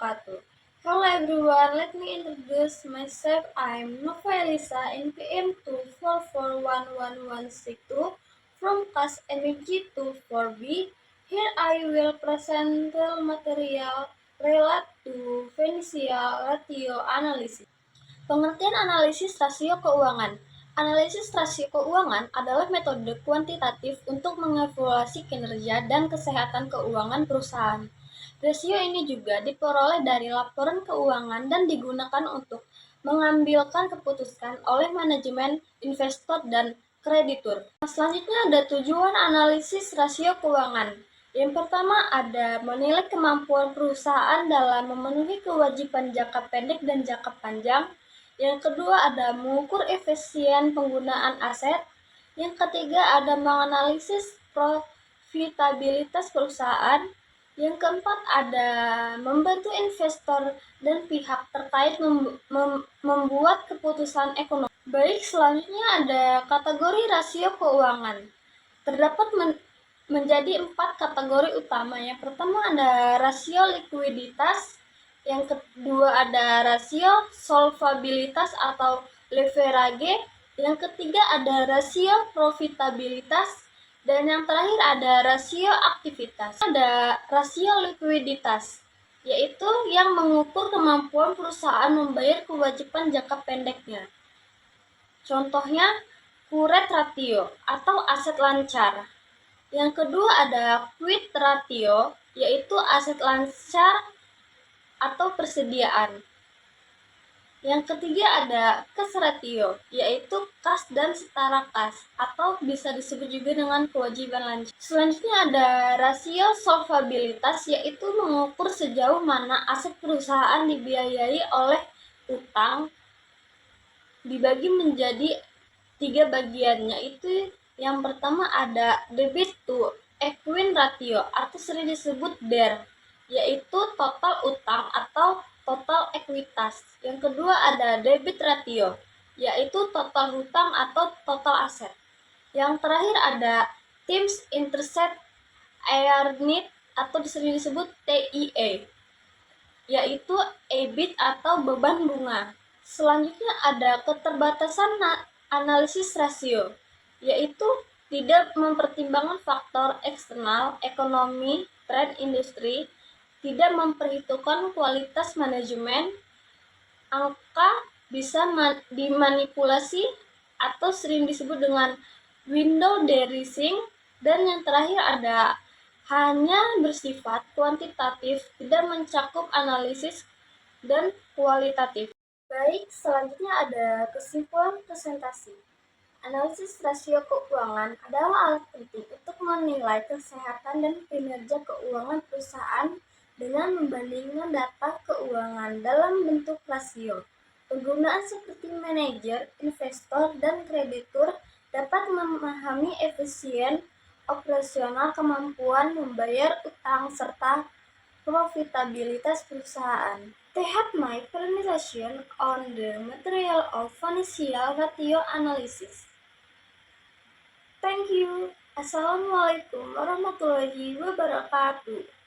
wabarakatuh. Hello everyone, let me introduce myself. I'm Nova Elisa in PM 2441162 from class MEG 24B. Here I will present the material related to financial ratio analysis. Pengertian analisis rasio keuangan. Analisis rasio keuangan adalah metode kuantitatif untuk mengevaluasi kinerja dan kesehatan keuangan perusahaan. Rasio ini juga diperoleh dari laporan keuangan dan digunakan untuk mengambilkan keputusan oleh manajemen, investor, dan kreditur. Selanjutnya ada tujuan analisis rasio keuangan. Yang pertama ada menilai kemampuan perusahaan dalam memenuhi kewajiban jangka pendek dan jangka panjang. Yang kedua ada mengukur efisien penggunaan aset. Yang ketiga ada menganalisis profitabilitas perusahaan. Yang keempat ada membantu investor dan pihak terkait membuat keputusan ekonomi. Baik, selanjutnya ada kategori rasio keuangan. Terdapat menjadi 4 kategori utama. Yang pertama ada rasio likuiditas, yang kedua ada rasio solvabilitas atau leverage, yang ketiga ada rasio profitabilitas, dan yang terakhir ada rasio aktivitas. Ada rasio likuiditas, yaitu yang mengukur kemampuan perusahaan membayar kewajiban jangka pendeknya. Contohnya current ratio atau aset lancar. Yang kedua ada quick ratio, yaitu aset lancar atau persediaan. Yang ketiga ada cash ratio, yaitu kas dan setara kas, atau bisa disebut juga dengan kewajiban lancar. Selanjutnya ada rasio solvabilitas, yaitu mengukur sejauh mana aset perusahaan dibiayai oleh utang. Dibagi menjadi 3 bagian, yaitu yang pertama ada debit to equity ratio atau sering disebut DER, yaitu total utang atau total ekuitas. Yang kedua ada debit ratio, yaitu total hutang atau total aset. Yang terakhir ada Times Interest Earned atau sering disebut TIE, yaitu EBIT atau beban bunga. Selanjutnya ada keterbatasan analisis rasio, yaitu tidak mempertimbangkan faktor eksternal, ekonomi, tren industri, tidak memperhitungkan kualitas manajemen, angka bisa dimanipulasi atau sering disebut dengan window dressing, dan yang terakhir ada hanya bersifat kuantitatif, tidak mencakup analisis dan kualitatif. Baik, selanjutnya ada kesimpulan presentasi. Analisis rasio keuangan adalah alat penting untuk menilai kesehatan dan kinerja keuangan perusahaan dengan membandingkan data keuangan dalam bentuk rasio. Penggunaan seperti manajer, investor, dan kreditur dapat memahami efisien operasional, kemampuan membayar utang, serta profitabilitas perusahaan. They had my presentation on the material of financial ratio analysis. Thank you. Assalamualaikum warahmatullahi wabarakatuh.